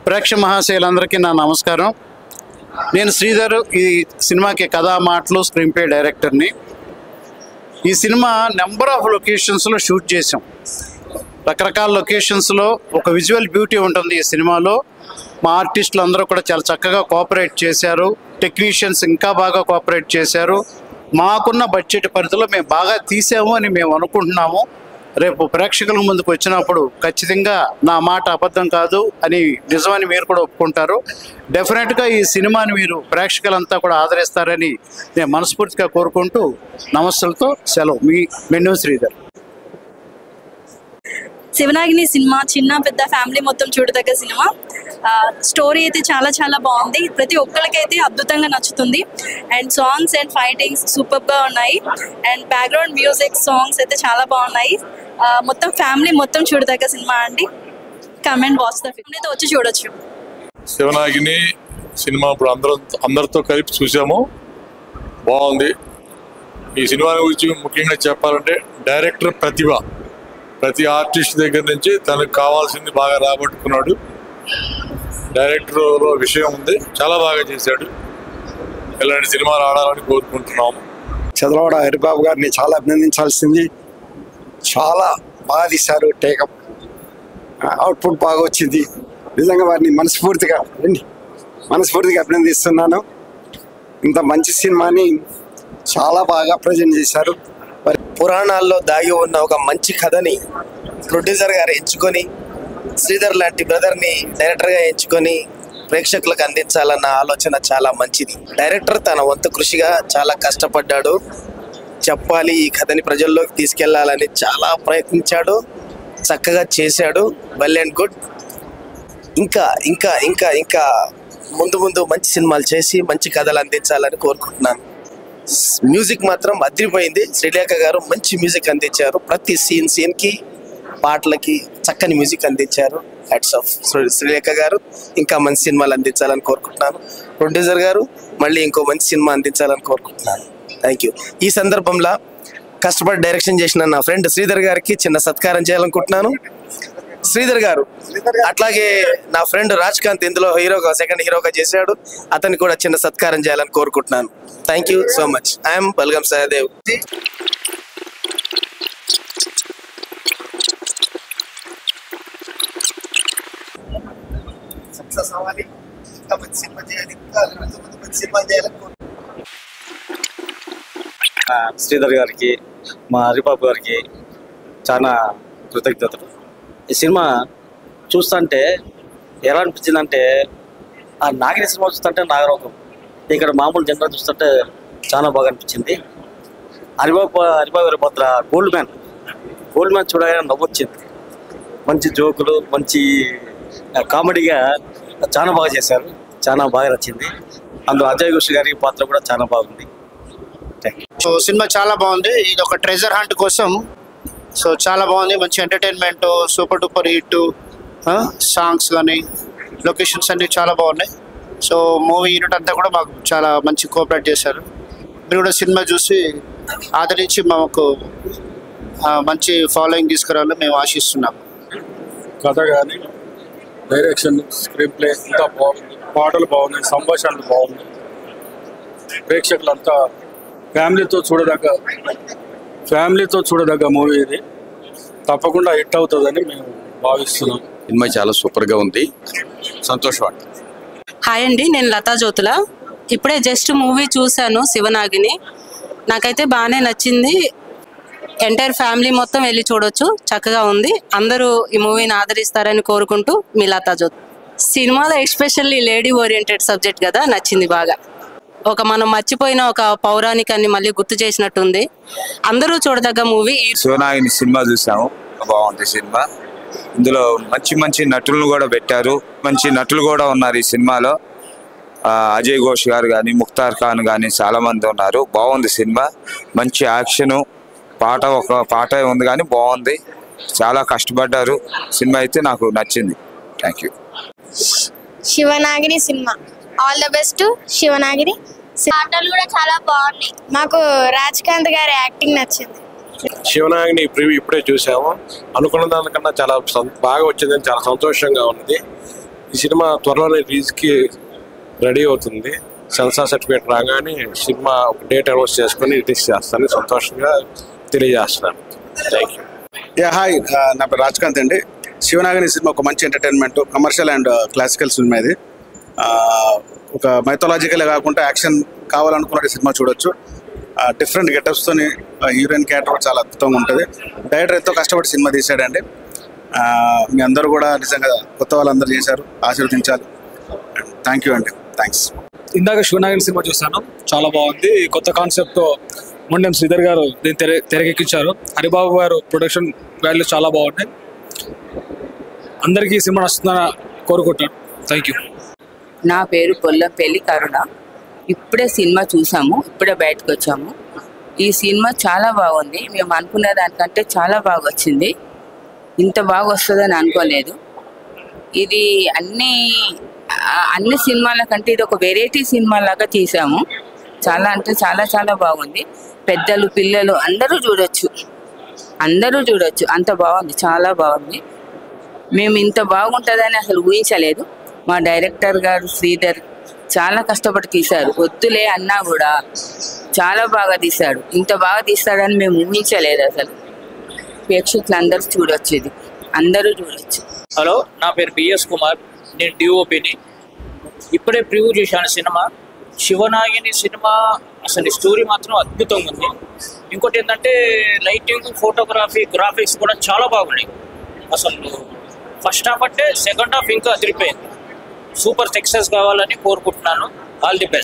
ప్రేక్షక మహాశయులందరికీ నా నమస్కారం. నేను శ్రీధర్, ఈ సినిమాకి కథా మాటలు స్క్రీన్ ప్లే డైరెక్టర్ని. ఈ సినిమా నెంబర్ ఆఫ్ లొకేషన్స్లో షూట్ చేసాం. రకరకాల లొకేషన్స్లో ఒక విజువల్ బ్యూటీ ఉంటుంది ఈ సినిమాలో. మా ఆర్టిస్టులు అందరూ కూడా చాలా చక్కగా కోఆపరేట్ చేశారు. టెక్నీషియన్స్ ఇంకా బాగా కోఆపరేట్ చేశారు. మాకున్న బడ్జెట్ పరిధిలో మేము బాగా తీసాము అని మేము అనుకుంటున్నాము. రేపు ప్రేక్షకుల ముందుకు వచ్చినప్పుడు ఖచ్చితంగా నా మాట అబద్ధం కాదు అని నిజమని మీరు కూడా ఒప్పుకుంటారు. డెఫినెట్గా ఈ సినిమాని మీరు ప్రేక్షకులంతా కూడా ఆదరిస్తారని నేను మనస్ఫూర్తిగా కోరుకుంటూ నమస్సులతో సెలవు. మీ మెన్ను శ్రీధర్. శివనాగిని సినిమా చిన్న పెద్ద ఫ్యామిలీ మొత్తం చూడదగ్గ సినిమా. స్టోరీ అయితే చాలా చాలా బాగుంది. ప్రతి ఒక్కరికైతే అద్భుతంగా నచ్చుతుంది. అండ్ సాంగ్స్ అండ్ ఫైటింగ్స్ సూపర్గా ఉన్నాయి. అండ్ బ్యాక్గ్రౌండ్ మ్యూజిక్ సాంగ్స్ అయితే చాలా బాగున్నాయి. మొత్తం ఫ్యామిలీ మొత్తం చూడదగ్గ సినిమా అండి. కమెంట్ వాచ్ ద ఫిల్మ్ అయితే వచ్చి చూడొచ్చు. శివనాగిని సినిమా ఇప్పుడు అందరితో కలిపి చూసాము, బాగుంది. ఈ సినిమా గురించి ముఖ్యంగా చెప్పాలంటే డైరెక్టర్ ప్రతి ఆర్టిస్ట్ దగ్గర నుంచి తనకు కావాల్సింది బాగా రాబట్టుకున్నాడు. డైరెక్టర్లో విషయం ఉంది, చాలా బాగా చేశాడు. ఇలాంటి సినిమాలు ఆడాలని కోరుకుంటున్నాము. చంద్రబాబు హరిబాబు గారిని చాలా అభినందించాల్సింది. చాలా బాగా తీశారు. టేకప్ అవుట్పుట్ బాగా వచ్చింది. నిజంగా వారిని మనస్ఫూర్తిగా అభినందిస్తున్నాను. ఇంత మంచి సినిమాని చాలా బాగా ప్రజెంట్ చేశారు. పురాణాల్లో దాగి ఉన్న ఒక మంచి కథని ప్రొడ్యూసర్ గారు ఎంచుకొని, శ్రీధర్ లాంటి బ్రదర్ని డైరెక్టర్గా ఎంచుకొని ప్రేక్షకులకు అందించాలన్న ఆలోచన చాలా మంచిది. డైరెక్టర్ తన వంతు కృషిగా చాలా కష్టపడ్డాడు. చెప్పాలి, ఈ కథని ప్రజల్లోకి తీసుకెళ్లాలని చాలా ప్రయత్నించాడు. చక్కగా చేశాడు. Well and good. ఇంకా ఇంకా ఇంకా ఇంకా ముందు మంచి సినిమాలు చేసి మంచి కథలు అందించాలని కోరుకుంటున్నాను. మ్యూజిక్ మాత్రం అదిరిపోయింది. శ్రీలేఖ గారు మంచి మ్యూజిక్ అందించారు. ప్రతి సీన్కి పాటలకి చక్కని మ్యూజిక్ అందించారు. హ్యాట్స్ ఆఫ్ శ్రీలేఖ గారు. ఇంకా మంచి సినిమాలు అందించాలని కోరుకుంటున్నాను. ప్రొడ్యూసర్ గారు మళ్ళీ ఇంకో మంచి సినిమా అందించాలని కోరుకుంటున్నాను. Thank you. ఈ సందర్భంలో కష్టపడి డైరెక్షన్ చేసిన నా ఫ్రెండ్ శ్రీధర్ గారికి చిన్న సత్కారం చేయాలనుకుంటున్నాను. శ్రీధర్ గారు అట్లాగే నా ఫ్రెండ్ రాజ్కాంత్ ఇందులో సెకండ్ హీరోగా చేశాడు. అతన్ని కూడా చిన్న సత్కారం చేయాలని కోరుకుంటున్నాను. Thank you so much. I'm Balagam Sahadev. Sridhar గారికి, మా హరిబాబు గారికి చాలా కృతజ్ఞతలు. ఈ సినిమా చూస్తుంటే ఎలా అనిపించిందంటే, ఆ నాగిని సినిమా చూస్తుంటే నాగరోగం, ఇక్కడ మామూలు జనరల్ చూస్తుంటే చాలా బాగా అనిపించింది. హరిబాబు గారి పాత్ర గోల్డ్ మ్యాన్ చూడగానే నవ్వొచ్చింది. మంచి జోకులు, మంచి కామెడీగా చాలా బాగా చేశారు. చాలా బాగా నచ్చింది. అందులో అజయ్ ఘోష్ గారి పాత్ర కూడా చాలా బాగుంది. సో సినిమా చాలా బాగుంది. ఇది ఒక ట్రెజర్ హంట్ కోసం. సో చాలా బాగుంది. మంచి entertainment, super duper hit, songs కానీ లొకేషన్స్ అన్నీ చాలా బాగున్నాయి. సో మూవీ యూనిట్ అంతా కూడా మాకు చాలా మంచి కోఆపరేట్ చేశారు. మీరు కూడా సినిమా చూసి ఆదరించి మాకు మంచి ఫాలోయింగ్ తీసుకురావాలని మేము ఆశిస్తున్నాము. కథ కానీ, డైరెక్షన్, స్క్రీన్ ప్లే అంతా బాగుంది. పాటలు బాగున్నాయి, సంభాషణలు బాగున్నాయి. ప్రేక్షకులంతా ఫ్యామిలీతో చూడదగ్గ మూవీ ఇది. తప్పకుండా హిట్ అవుతుందని మేము భావిస్తున్నాం. సినిమా చాలా సూపర్గా ఉంది. సంతోషం. హాయ్ అండి, నేను లతా జ్యోతుల. ఇప్పుడే జస్ట్ మూవీ చూశాను శివనాగిని. నాకైతే బాగానే నచ్చింది. ఎంటైర్ ఫ్యామిలీ మొత్తం వెళ్ళి చూడొచ్చు. చక్కగా ఉంది. అందరూ ఈ మూవీని ఆదరిస్తారని కోరుకుంటూ మీ లతా జ్యోతి. సినిమాలో ఎస్పెషల్లీ లేడీ ఓరియంటెడ్ సబ్జెక్ట్ కదా, నచ్చింది బాగా. మనం మర్చిపోయిన ఒక పౌరాణికాన్ని మళ్ళీ గుర్తు చేసినట్టుంది. అందరూ చూడదగ్గ మూవీ. శివనాగిని సినిమా చూసాము, బాగుంది సినిమా. ఇందులో మంచి నటులను కూడా పెట్టారు. మంచి నటులు కూడా ఉన్నారు ఈ సినిమాలో. అజయ్ ఘోష్ గారు కానీ, ముఖ్తార్ ఖాన్ కానీ చాలా మంది ఉన్నారు. బాగుంది సినిమా. మంచి యాక్షను, ఒక పాట ఉంది కానీ బాగుంది. చాలా కష్టపడ్డారు. సినిమా అయితే నాకు నచ్చింది. Thank you. Shivanagini cinema all the best. Shivanagini పాటలు కూడా చాలా బాగున్నాయి. మాకు రాజ్కాంత్ గారి యాక్టింగ్ నచ్చింది. శివనాగిని ప్రివ్యూ ఇప్పుడే చూసాము. అనుకున్న దానికన్నా చాలా బాగా వచ్చిందని చాలా సంతోషంగా ఉన్నది. ఈ సినిమా త్వరలోనే రిలీజ్కి రెడీ అవుతుంది. సెన్సార్ సర్టిఫికేట్ రాగానే సినిమా డేట్ అనౌన్స్ చేసుకొని రిలీజ్ చేస్తానని సంతోషంగా తెలియజేస్తున్నాను. Thank you. హాయ్, నా పేరు రాజ్కాంత్ అండి. శివనాగిని సినిమా ఒక మంచి entertainment, commercial and classical cinema. ఇది ఒక మైథాలజికలే కాకుండా యాక్షన్ కావాలనుకున్న సినిమా చూడొచ్చు. డిఫరెంట్ గెటప్స్తో హీరోయిన్ క్యారెక్టర్ చాలా అద్భుతంగా ఉంటుంది. డైరెక్టర్ ఎంతో కష్టపడి సినిమా తీశాడండి. మీ అందరూ కూడా నిజంగా కొత్త వాళ్ళందరూ చేశారు, ఆశీర్వదించాలి. థ్యాంక్ యూ అండి. థ్యాంక్స్. ఇందాక శివనాగిని సినిమా చూసాను, చాలా బాగుంది. కొత్త కాన్సెప్ట్తో మొండెం శ్రీధర్ గారు దీన్ని తెరకెక్కించారు. హరిబాబు గారు ప్రొడక్షన్ వాల్యూ చాలా బాగున్నాయి. అందరికీ సినిమా నచ్చుతుందని కోరుకుంటాను. Thank you. నా పేరు పొల్లంపల్లి కరుణ. ఇప్పుడే సినిమా చూసాము, ఇప్పుడే బయటకు వచ్చాము. ఈ సినిమా చాలా బాగుంది. మేము అనుకునే దానికంటే చాలా బాగా వచ్చింది. ఇంత బాగా వస్తుందని అనుకోలేదు. ఇది అన్ని సినిమాల కంటే ఇది ఒక వెరైటీ సినిమా లాగా తీసాము. చాలా అంటే చాలా చాలా బాగుంది. పెద్దలు పిల్లలు అందరూ చూడొచ్చు, అంత బాగుంది, చాలా బాగుంది. మేము ఇంత బాగుంటుందని అసలు ఊహించలేదు. మా డైరెక్టర్ గారు శ్రీధర్ చాలా కష్టపడి తీశారు. వద్దులే అన్నా కూడా చాలా బాగా తీశాడు. ఇంత బాగా తీస్తాడని మేము ఊహించలేదు అసలు. ప్రేక్షకులు అందరూ చూడొచ్చు, ఇది అందరూ చూడొచ్చు. హలో, నా పేరు బిఎస్ కుమార్. నేను డిఓపిని. ఇప్పుడే ప్రివ్యూ చూశాను సినిమా. శివనాగిని సినిమా అసలు స్టోరీ మాత్రం అద్భుతంగా ఉంది. ఇంకోటి ఏంటంటే లైటింగ్, ఫోటోగ్రఫీ, గ్రాఫిక్స్ కూడా చాలా బాగున్నాయి. అసలు ఫస్ట్ హాఫ్ అంటే సెకండ్ హాఫ్ ఇంకా అదిరిపోయింది. సూపర్ సక్సెస్ కావాలని కోరుకుంటున్నాను. All the best.